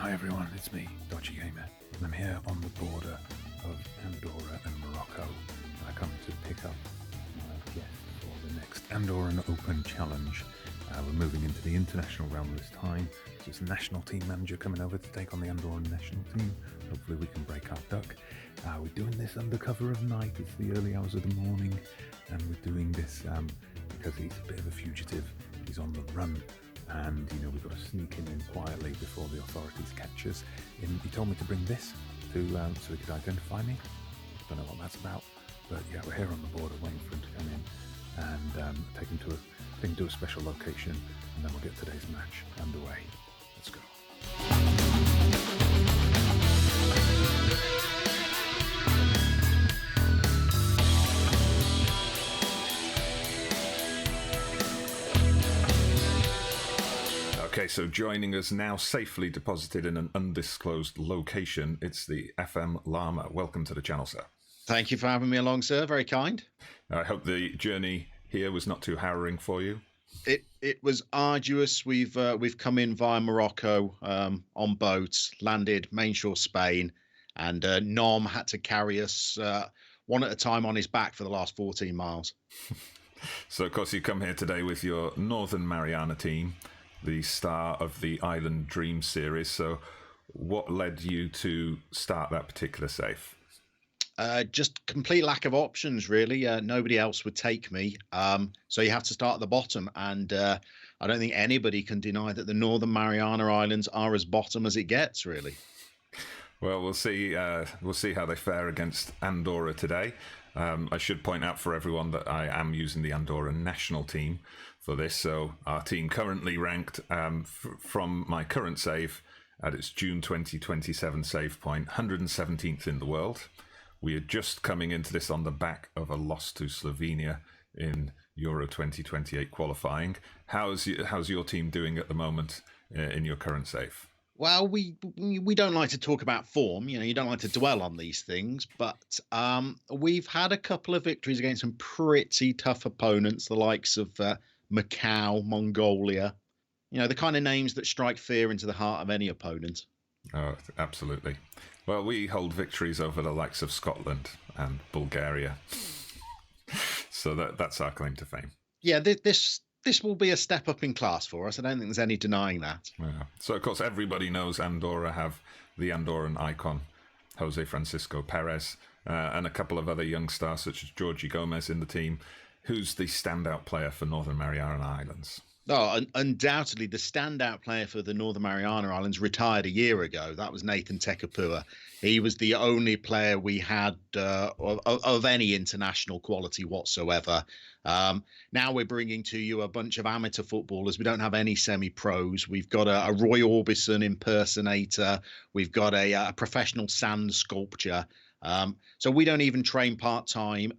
Hi everyone, it's me, Dodgy Gamer, and I'm here on the border of Andorra and Morocco, and I come to pick up my guest for the next Andorran Open Challenge. We're moving into the international realm this time, so it's a national team manager coming over to take on the Andorran national team. Hopefully we can break our duck. We're doing this under cover of night, it's the early hours of the morning, and we're doing this because he's a bit of a fugitive, he's on the run. And we've got to sneak him in quietly before the authorities catch us. He told me to bring this to so he could identify me. Don't know what that's about, but yeah, we're here on the border waiting for him to come in and take him to a special location, and then we'll get today's match underway. Let's go. Okay, so joining us now, safely deposited in an undisclosed location, it's the FM Llama. Welcome to the channel, sir. Thank you for having me along, sir. Very kind. I hope the journey here was not too harrowing for you. It was arduous. We've come in via Morocco on boats, landed mainshore Spain, and Nom had to carry us one at a time on his back for the last 14 miles. So, of course, you come here today with your Northern Mariana team, the star of the Island Dream series. So what led you to start that particular safe? Just complete lack of options, really. Nobody else would take me. So you have to start at the bottom. And I don't think anybody can deny that the Northern Mariana Islands are as bottom as it gets, really. Well, we'll see how they fare against Andorra today. I should point out for everyone that I am using the Andorran national team for this. So our team currently ranked from my current save at its June 2027 save point, 117th in the world. We are just coming into this on the back of a loss to Slovenia in Euro 2028 qualifying. How's your team doing at the moment in your current save? Well, we don't like to talk about form. You don't like to dwell on these things, but we've had a couple of victories against some pretty tough opponents, the likes of Macau, Mongolia. The kind of names that strike fear into the heart of any opponent. Oh, absolutely. Well, we hold victories over the likes of Scotland and Bulgaria. So that's our claim to fame. Yeah, this will be a step up in class for us. I don't think there's any denying that. Yeah. So, of course, everybody knows Andorra have the Andorran icon, Jose Francisco Perez, and a couple of other young stars such as Georgie Gomez in the team. Who's the standout player for Northern Mariana Islands? Oh, undoubtedly the standout player for the Northern Mariana Islands retired a year ago. That was Nathan Tekapua. He was the only player we had of any international quality whatsoever. Now we're bringing to you a bunch of amateur footballers. We don't have any semi-pros. We've got a Roy Orbison impersonator. We've got a professional sand sculpture. So we don't even train part-time.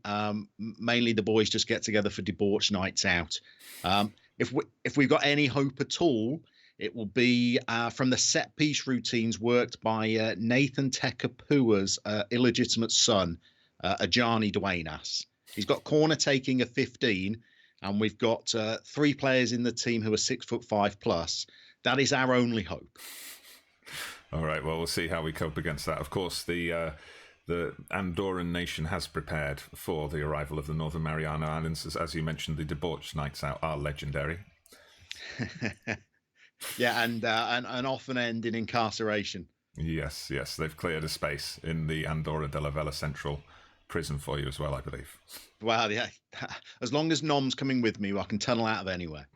Mainly the boys just get together for debauch nights out. If we've got any hope at all, it will be from the set-piece routines worked by Nathan Tekapua's illegitimate son, Ajani Duenas. He's got corner taking of 15, and we've got 3 players in the team who are 6'5" plus. That is our only hope. All right, well, we'll see how we cope against that. Of course, the Andorran nation has prepared for the arrival of the Northern Mariana Islands. As you mentioned, the debauched nights out are legendary. Yeah, and often end in incarceration. Yes, they've cleared a space in the Andorra de la Vella Central prison for you as well, I believe. Well, yeah, as long as Nom's coming with me, I can tunnel out of anywhere.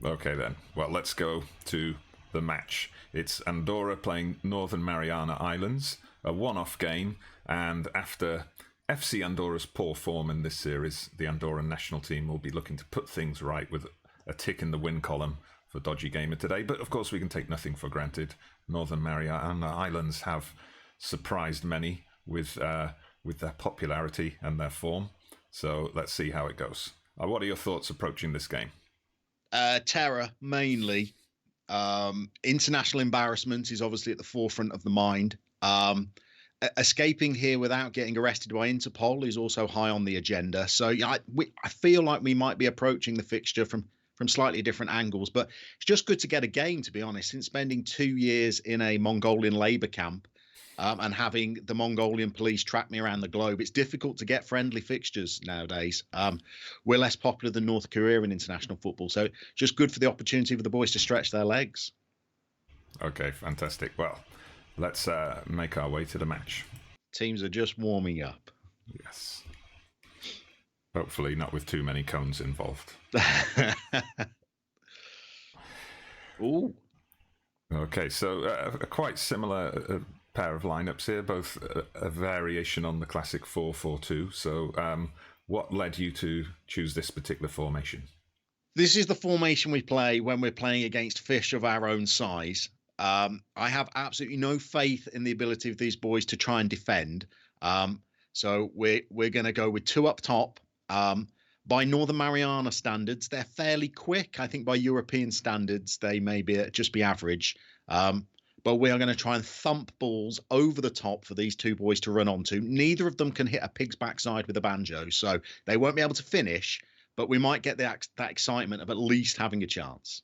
Okay, then. Well, let's go to the match. It's Andorra playing Northern Mariana Islands, a one-off game, and after FC Andorra's poor form in this series, the Andorran national team will be looking to put things right with a tick in the win column for Dodgy Gamer today. But of course, we can take nothing for granted. Northern Mariana Islands have surprised many with their popularity and their form. So let's see how it goes. What are your thoughts approaching this game? Terror, mainly. International embarrassment is obviously at the forefront of the mind. Escaping here without getting arrested by Interpol is also high on the agenda. So I feel like we might be approaching the fixture from from slightly different angles. But it's just good to get a game, to be honest, since spending 2 years in a Mongolian labor camp. And having the Mongolian police track me around the globe, it's difficult to get friendly fixtures nowadays. We're less popular than North Korea in international football, so just good for the opportunity for the boys to stretch their legs. Okay, fantastic. Well, let's make our way to the match. Teams are just warming up. Yes. Hopefully not with too many cones involved. Ooh. Okay, so a quite similar pair of lineups here, both a variation on the classic 4-4-2. So what led you to choose this particular formation? This is the formation we play when we're playing against fish of our own size. I have absolutely no faith in the ability of these boys to try and defend. So we're going to go with 2 up top. By Northern Mariana standards, they're fairly quick. I think by European standards, they may just be average. But we are going to try and thump balls over the top for these 2 boys to run onto. Neither of them can hit a pig's backside with a banjo, so they won't be able to finish, but we might get that excitement of at least having a chance.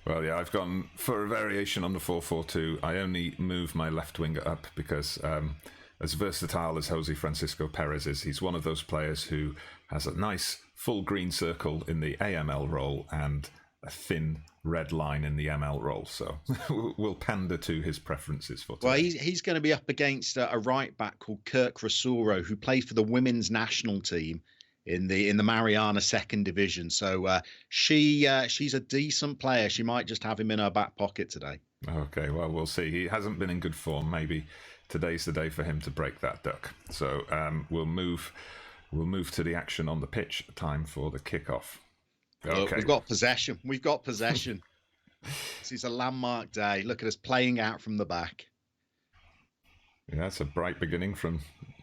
Well, yeah, I've gone for a variation on the 4-4-2. I only move my left winger up because as versatile as Jose Francisco Perez is, he's one of those players who has a nice full green circle in the AML role and a thin red line in the ML role, so we'll pander to his preferences for today. Well, he's going to be up against a right back called Kirk Rosuro, who played for the women's national team in the Mariana second division. So she's a decent player. She might just have him in her back pocket today. Okay, well, we'll see. He hasn't been in good form. Maybe today's the day for him to break that duck. So we'll move to the action on the pitch. Time for the kickoff. Okay. Look, we've got possession. This is a landmark day. Look at us playing out from the back. Yeah, it's a bright beginning from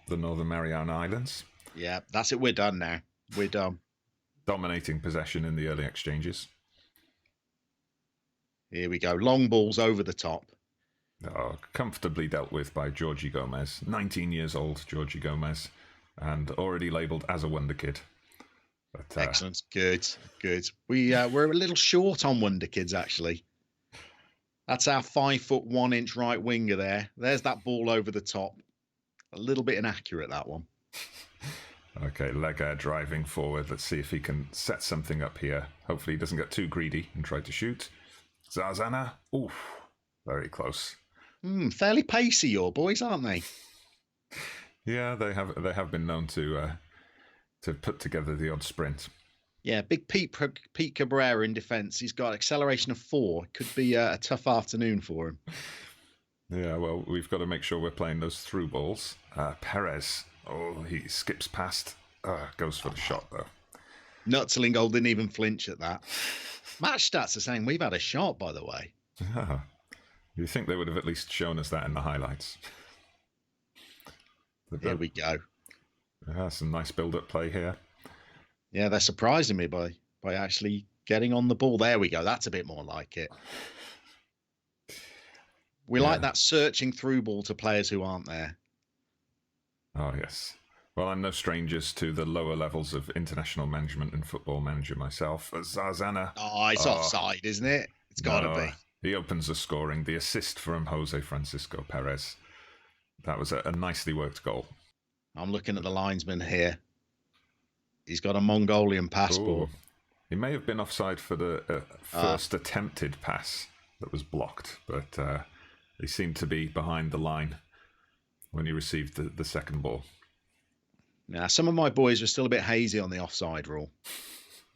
the Northern Mariana Islands. Yeah, that's it. We're done now. We're done. Dominating possession in the early exchanges. Here we go. Long balls over the top. Oh, comfortably dealt with by Georgie Gomez. 19 years old, Georgie Gomez, and already labelled as a wonder kid. But, excellent. Good. We're a little short on wonder kids, actually. That's our 5'1" right winger there. There's that ball over the top. A little bit inaccurate, that one. Okay, Lega driving forward. Let's see if he can set something up here. Hopefully he doesn't get too greedy and try to shoot. Zarzana. Oof, very close. Fairly pacey, your boys, aren't they? Yeah, they have been known to put together the odd sprint. Yeah, big Pete Cabrera in defence. He's got acceleration of 4. Could be a tough afternoon for him. Yeah, well, we've got to make sure we're playing those through balls. Perez, he skips past. Goes for the shot, though. Nutzelingol didn't even flinch at that. Match stats are saying we've had a shot, by the way. You think they would have at least shown us that in the highlights? There we go. Some nice build-up play here. Yeah, they're surprising me by actually getting on the ball. There we go. That's a bit more like it. We like that searching through ball to players who aren't there. Oh, yes. Well, I'm no strangers to the lower levels of international management and football manager myself. Zarzana. Oh, it's offside, isn't it? It's got to be. He opens the scoring. The assist from Jose Francisco Perez. That was a nicely worked goal. I'm looking at the linesman here. He's got a Mongolian passport. Ooh. He may have been offside for the first attempted pass that was blocked, but he seemed to be behind the line when he received the second ball. Now, some of my boys are still a bit hazy on the offside rule.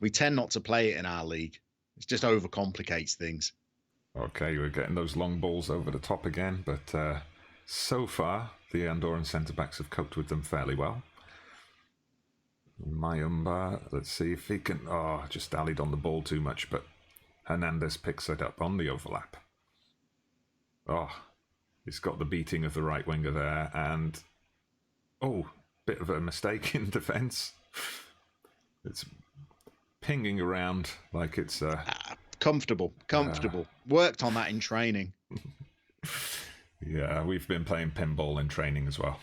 We tend not to play it in our league. It just overcomplicates things. Okay, we're getting those long balls over the top again, but so far, the Andorran centre-backs have coped with them fairly well. Mayumba, let's see if he can... just dallied on the ball too much, but Hernandez picks it up on the overlap. He's got the beating of the right winger there, and... bit of a mistake in defence. It's pinging around like it's... comfortable. Worked on that in training. Yeah, we've been playing pinball in training as well.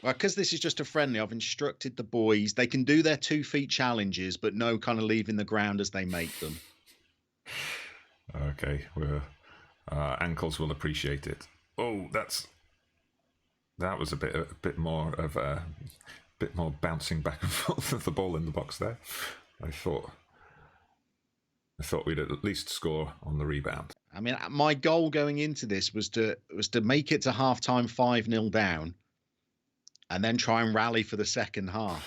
Well, because this is just a friendly, I've instructed the boys. They can do their 2 feet challenges, but no kind of leaving the ground as they make them. Okay, ankles will appreciate it. Oh, that was a bit more bouncing back and forth of the ball in the box there. I thought we'd at least score on the rebound. I mean, my goal going into this was to make it to halftime 5-0 down, and then try and rally for the second half.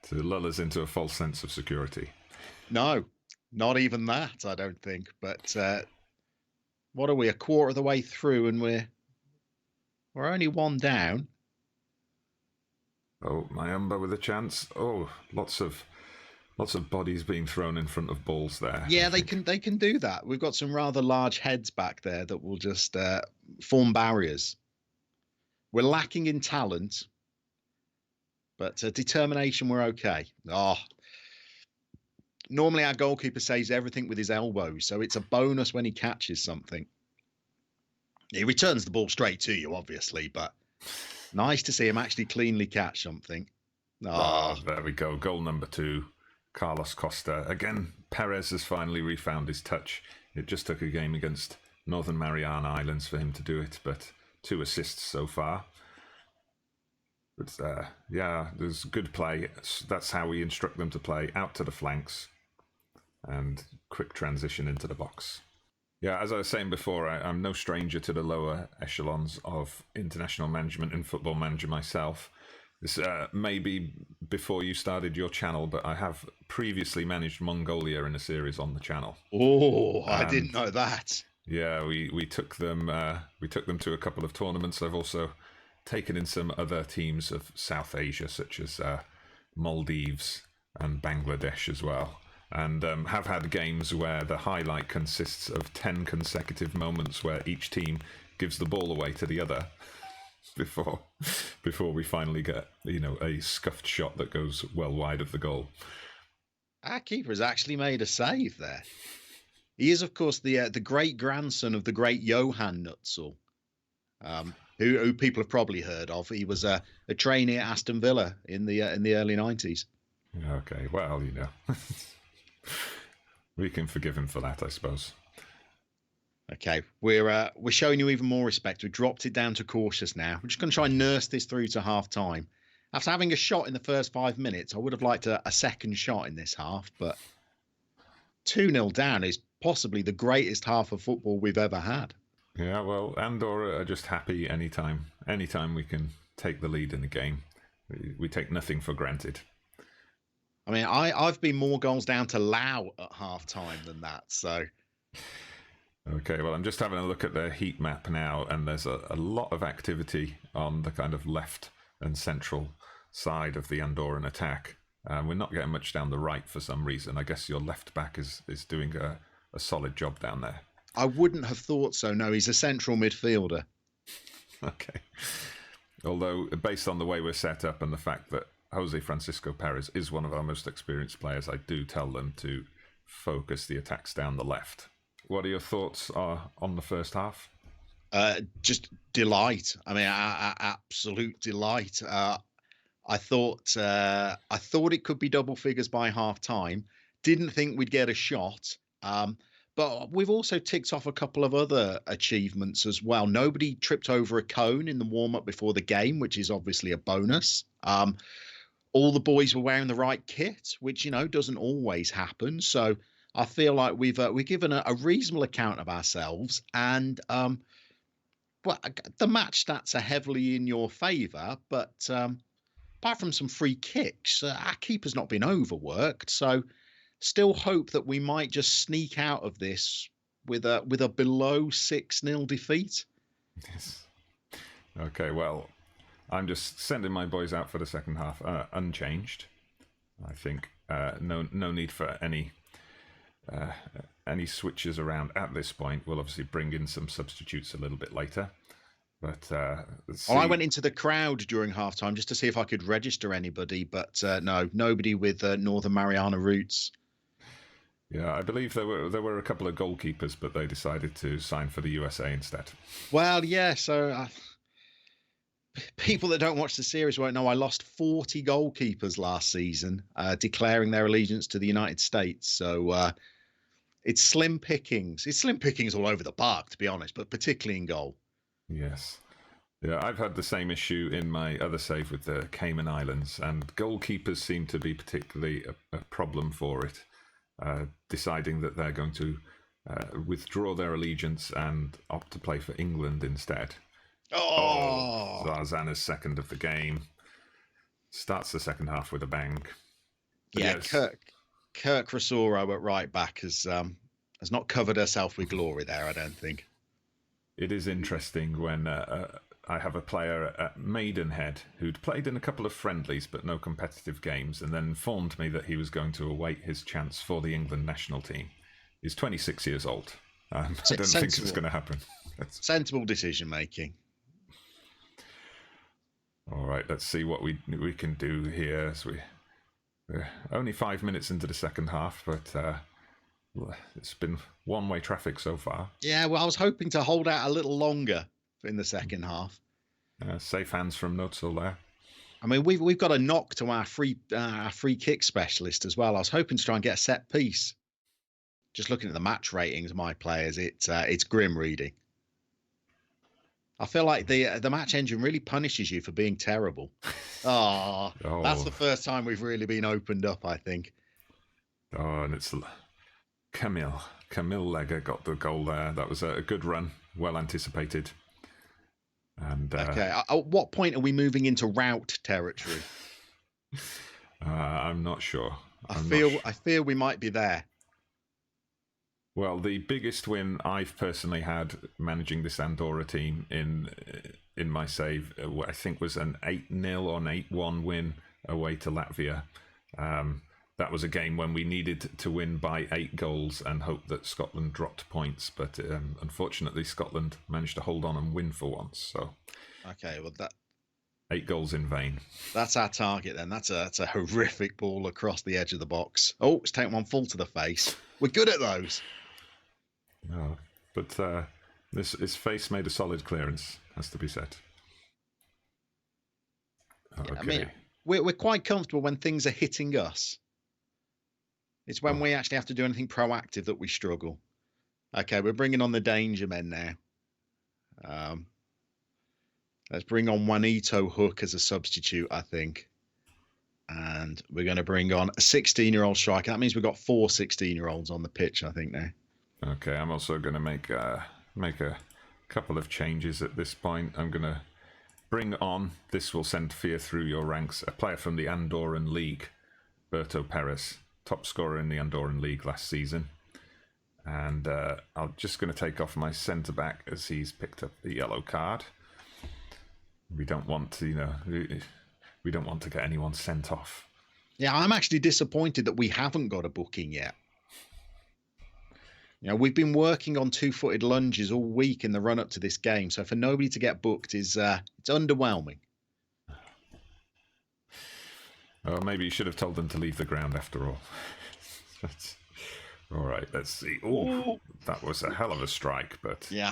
To lull us into a false sense of security. No, not even that, I don't think. But what are we, a quarter of the way through, and we're only 1 down. Oh, Mayumba with a chance. Oh, lots of bodies being thrown in front of balls there. Yeah, they can do that. We've got some rather large heads back there that will just form barriers. We're lacking in talent, but determination, we're okay. Normally our goalkeeper saves everything with his elbows, so it's a bonus when he catches something. He returns the ball straight to you, obviously, but nice to see him actually cleanly catch something. There we go. Goal number 2, Carlos Costa. Again, Perez has finally refound his touch. It just took a game against Northern Mariana Islands for him to do it, but 2 assists so far. But there's good play. That's how we instruct them to play, out to the flanks and quick transition into the box. Yeah, as I was saying before, I'm no stranger to the lower echelons of international management and football manager myself. This may be before you started your channel, but I have previously managed Mongolia in a series on the channel. Oh, I didn't know that. Yeah, we took them to a couple of tournaments. I've also taken in some other teams of South Asia, such as Maldives and Bangladesh as well, and have had games where the highlight consists of 10 consecutive moments where each team gives the ball away to the other before we finally get a scuffed shot that goes well wide of the goal. Our keeper's actually made a save there. He is, of course, the great grandson of the great Johan Nutzel, who people have probably heard of. He was a trainee at Aston Villa in the early 90s. Okay, well, we can forgive him for that, I suppose. Okay, we're showing you even more respect. We've dropped it down to cautious now. We're just going to try and nurse this through to half time. After having a shot in the first 5 minutes, I would have liked a second shot in this half, but 2-0 down is possibly the greatest half of football we've ever had. Yeah, well, Andorra are just happy anytime we can take the lead in the game. We take nothing for granted. I mean, I've been more goals down to Lao at half time than that, so... Okay, well, I'm just having a look at the heat map now, and there's a lot of activity on the kind of left and central side of the Andorran attack. We're not getting much down the right for some reason. I guess your left back is doing a solid job down there. I wouldn't have thought so, no. He's a central midfielder. Okay. Although, based on the way we're set up and the fact that Jose Francisco Perez is one of our most experienced players, I do tell them to focus the attacks down the left. What are your thoughts on the first half? Just delight. I mean, absolute delight. I thought it could be double figures by half time. Didn't think we'd get a shot. But we've also ticked off a couple of other achievements as well. Nobody tripped over a cone in the warm-up before the game, which is obviously a bonus. All the boys were wearing the right kit, which, doesn't always happen. So I feel like we've given a reasonable account of ourselves, and the match stats are heavily in your favour. But apart from some free kicks, our keeper's not been overworked. So still hope that we might just sneak out of this with a below 6-0 defeat. Yes. Okay. Well, I'm just sending my boys out for the second half unchanged. I think no need for any switches around at this point. We'll obviously bring in some substitutes a little bit later. But I went into the crowd during halftime just to see if I could register anybody, but no, nobody with Northern Mariana roots. Yeah, I believe there were a couple of goalkeepers, but they decided to sign for the USA instead. Well, yeah, so people that don't watch the series won't know I lost 40 goalkeepers last season, declaring their allegiance to the United States. So it's slim pickings. It's slim pickings all over the park, to be honest, but particularly in goal. Yes. Yeah, I've had the same issue in my other save with the Cayman Islands, and goalkeepers seem to be particularly a problem for it, deciding that they're going to withdraw their allegiance and opt to play for England instead. Oh, Zarzana's second of the game. Starts the second half with a bang. But yeah, yes, Kirk Rosoro at right back has not covered herself with glory there, I don't think. it is interesting when I have a player at Maidenhead who'd played in a couple of friendlies but no competitive games, and then informed me that he was going to await his chance for the England national team. He's 26 years old. I don't think it's going to happen. Sensible decision making. All right, let's see what we can do here. So we're only 5 minutes into the second half, but it's been one-way traffic so far. Yeah, well, I was hoping to hold out a little longer in the second half. Safe hands from Nutzel there. I mean, we've got a knock to our free kick specialist as well. I was hoping to try and get a set piece. Just looking at the match ratings of my players, it's grim reading. I feel like the match engine really punishes you for being terrible. Oh, that's the first time we've really been opened up, I think. Oh, and it's Camille Legger got the goal there. That was a good run, well anticipated. And okay, at what point are we moving into rout territory? I'm not sure. I feel we might be there. Well, the biggest win I've personally had managing this Andorra team in my save, I think, was an 8-0 or an 8-1 win away to Latvia. That was a game when we needed to win by 8 goals and hope that Scotland dropped points, but unfortunately Scotland managed to hold on and win for once. So, okay, well, that 8 goals in vain. That's our target then. That's a horrific ball across the edge of the box. Oh, it's taken one full to the face. We're good at those. No, but his face made a solid clearance, has to be said. Okay. I mean, we're quite comfortable when things are hitting us. It's when we actually have to do anything proactive that we struggle. Okay, we're bringing on the danger men now. Let's bring on Juanito Hook as a substitute, I think. And we're going to bring on a 16-year-old striker. That means we've got 4 16-year-olds on the pitch, I think, now. Okay, I'm also going to make a couple of changes at this point. I'm going to bring on, this will send fear through your ranks, a player from the Andorran League, Berto Perez, top scorer in the Andorran League last season. And I'm just going to take off my centre-back as he's picked up the yellow card. We don't want to, we don't want to get anyone sent off. Yeah, I'm actually disappointed that we haven't got a booking yet. We've been working on 2-footed lunges all week in the run-up to this game, so for nobody to get booked is it's underwhelming. Oh, maybe you should have told them to leave the ground after all. All right, let's see. Oh, that was a hell of a strike, but yeah,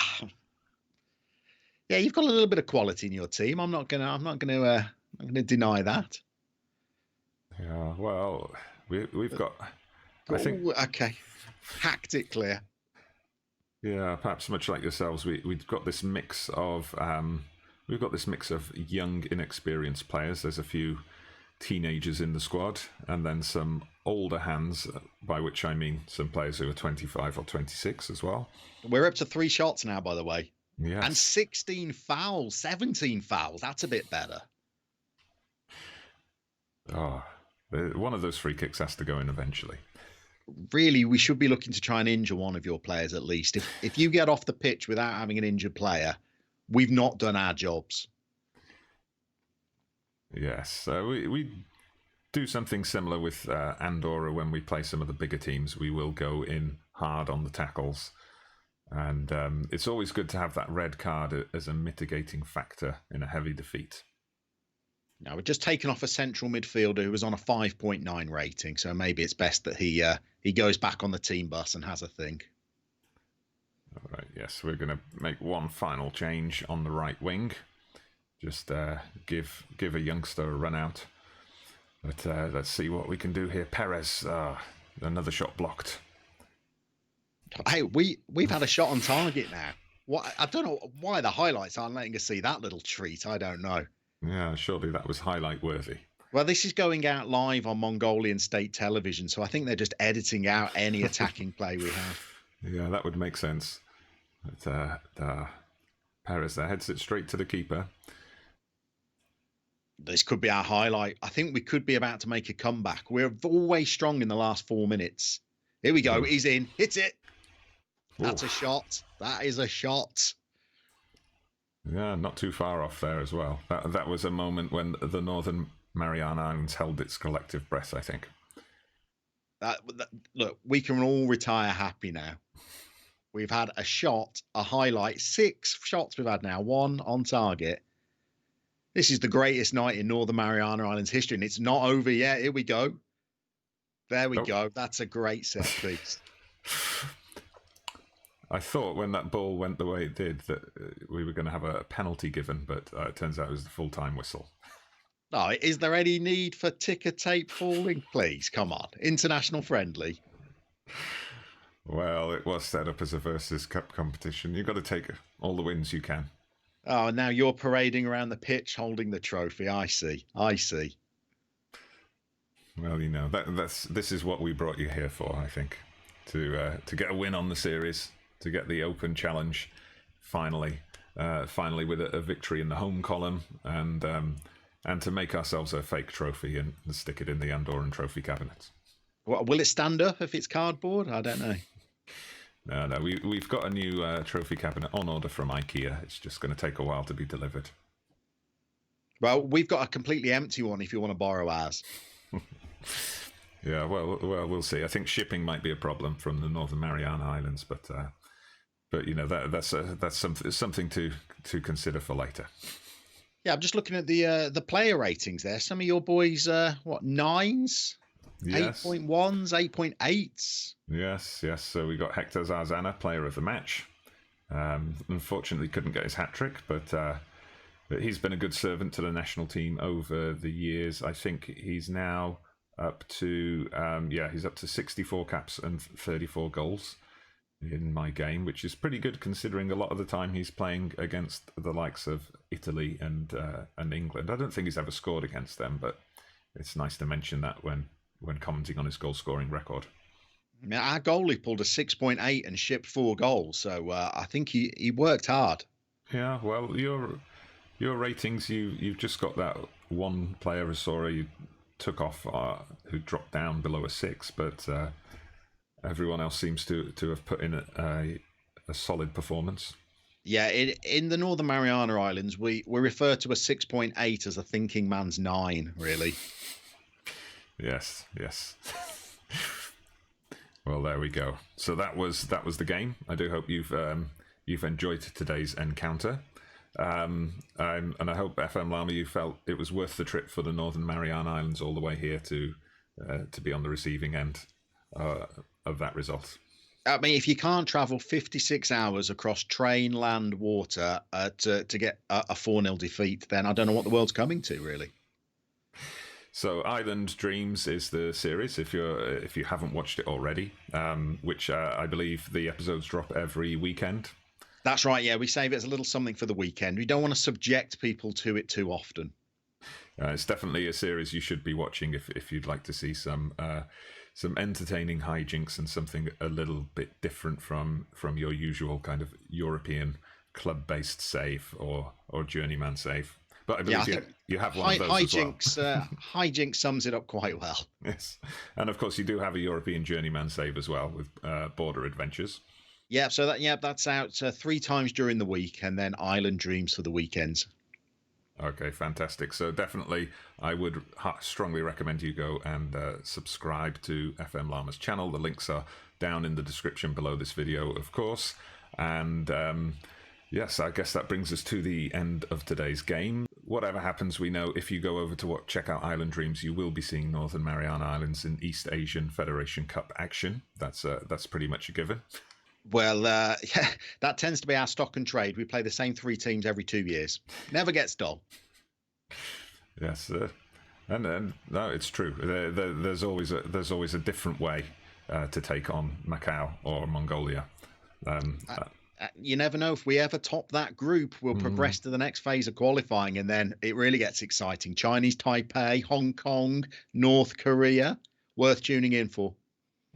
you've got a little bit of quality in your team. I'm not gonna deny that. Yeah, well, we've got. I think okay. Hacked it clear. Yeah, perhaps much like yourselves, we've got this mix of young, inexperienced players. There's a few teenagers in the squad, and then some older hands, by which I mean some players who are 25 or 26 as well. We're up to 3 shots now, by the way. Yes. And 16 fouls, 17 fouls. That's a bit better. Oh, one of those free kicks has to go in eventually. Really, we should be looking to try and injure one of your players at least. If you get off the pitch without having an injured player, we've not done our jobs. Yes, we do something similar with Andorra when we play some of the bigger teams. We will go in hard on the tackles. And it's always good to have that red card as a mitigating factor in a heavy defeat. Now, we're just taking off a central midfielder who was on a 5.9 rating, so maybe it's best that he goes back on the team bus and has a think. All right, yes, we're going to make one final change on the right wing. Just give a youngster a run out. But let's see what we can do here. Perez, another shot blocked. Hey, we've had a shot on target now. What, I don't know why the highlights aren't letting us see that little treat. I don't know. Yeah, surely that was highlight worthy. Well, this is going out live on Mongolian state television, so I think they're just editing out any attacking play we have. Yeah, that would make sense. But Perez there heads it straight to the keeper. This could be our highlight. I think we could be about to make a comeback. We're always strong in the last 4 minutes. Here we go. He's in. Hits it. That's a shot. That is a shot. Yeah, not too far off there as well. That was a moment when the Northern Mariana Islands held its collective breath, I think. Look, we can all retire happy now. We've had a shot, a highlight, 6 shots we've had now, 1 on target. This is the greatest night in Northern Mariana Islands history, and it's not over yet. Here we go. There we go. That's a great set piece. I thought when that ball went the way it did that we were going to have a penalty given, but it turns out it was the full-time whistle. Oh, is there any need for ticker tape falling? Please, come on. International friendly. Well, it was set up as a Versus Cup competition. You've got to take all the wins you can. Oh, now you're parading around the pitch holding the trophy. I see. Well, you know, this is what we brought you here for, I think. To get a win on the series, to get the Open Challenge finally with a victory in the home column, and to make ourselves a fake trophy and stick it in the Andorran trophy cabinet. Well, will it stand up if it's cardboard? I don't know. No, we've got a new trophy cabinet on order from IKEA. It's just going to take a while to be delivered. Well, we've got a completely empty one if you want to borrow ours. Yeah, well, we'll see. I think shipping might be a problem from the Northern Mariana Islands, but you know that's something to consider for later. Yeah, I'm just looking at the player ratings there. Some of your boys, 9s? Yes. 8.1s, 8.8s. Yes. So we got Hector Zarzana, player of the match. Unfortunately, couldn't get his hat trick, but he's been a good servant to the national team over the years. I think he's now up to 64 caps and 34 goals in my game, which is pretty good considering a lot of the time he's playing against the likes of Italy and England. I don't think he's ever scored against them, but it's nice to mention that when commenting on his goal-scoring record. Now, our goalie pulled a 6.8 and shipped 4 goals, so I think he worked hard. Yeah, well, your ratings, you've just got that one player, Asora, you took off, who dropped down below a 6, but everyone else seems to have put in a solid performance. Yeah, in the Northern Mariana Islands, we refer to a 6.8 as a thinking man's 9, really. Yes. Well, there we go. So that was the game. I do hope you've enjoyed today's encounter, and I hope FM Llama you felt it was worth the trip for the Northern Mariana Islands all the way here to be on the receiving end of that result. I mean, if you can't travel 56 hours across train, land, water to get a 4-0 defeat, then I don't know what the world's coming to, really. So Island Dreams is the series, if you haven't watched it already, which I believe the episodes drop every weekend. That's right, yeah. We save it as a little something for the weekend. We don't want to subject people to it too often. It's definitely a series you should be watching if you'd like to see some entertaining hijinks and something a little bit different from your usual kind of European club-based save or journeyman save. But I believe you have one of those hijinks, as well. Hijinks sums it up quite well. Yes. And of course you do have a European journeyman save as well with Border Adventures. Yeah, so that's out 3 times during the week, and then Island Dreams for the weekends. Okay, fantastic. So definitely I would strongly recommend you go and subscribe to FM Llama's channel. The links are down in the description below this video, of course. And yes, I guess that brings us to the end of today's game. Whatever happens, we know if you go over to check out Island Dreams, you will be seeing Northern Mariana Islands in East Asian Federation Cup action. That's pretty much a given. Well, yeah, that tends to be our stock and trade. We play the same 3 teams every 2 years. Never gets dull. Yes, and no, it's true. There's always a different way to take on Macau or Mongolia. You never know. If we ever top that group, we'll progress to the next phase of qualifying, and then it really gets exciting. Chinese Taipei, Hong Kong, North Korea, worth tuning in for.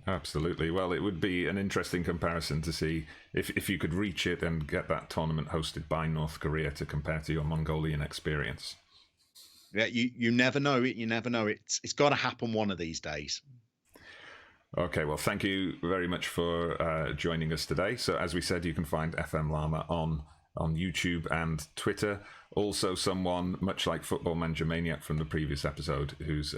Absolutely. Well, it would be an interesting comparison to see if you could reach it and get that tournament hosted by North Korea to compare to your Mongolian experience. Yeah, you never know it. You never know it. It's got to happen one of these days. Okay, well, thank you very much for joining us today. So, as we said, you can find FM Llama on YouTube and Twitter. Also, someone much like Football Manager Maniac from the previous episode, who's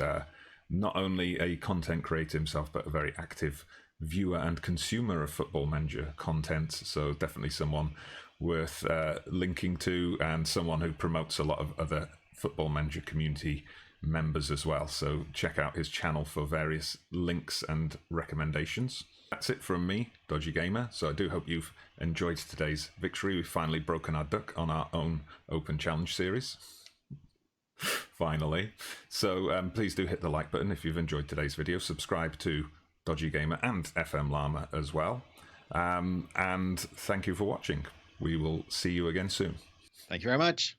not only a content creator himself, but a very active viewer and consumer of Football Manager content. So, definitely someone worth linking to, and someone who promotes a lot of other Football Manager community members as well. So check out his channel for various links and recommendations. That's it from me, Dodgy Gamer. So I do hope you've enjoyed today's victory. We've finally broken our duck on our own Open Challenge series. Finally. So please do hit the like button if you've enjoyed today's video. Subscribe to Dodgy Gamer and FM Llama as well. And thank you for watching. We will see you again soon. Thank you very much.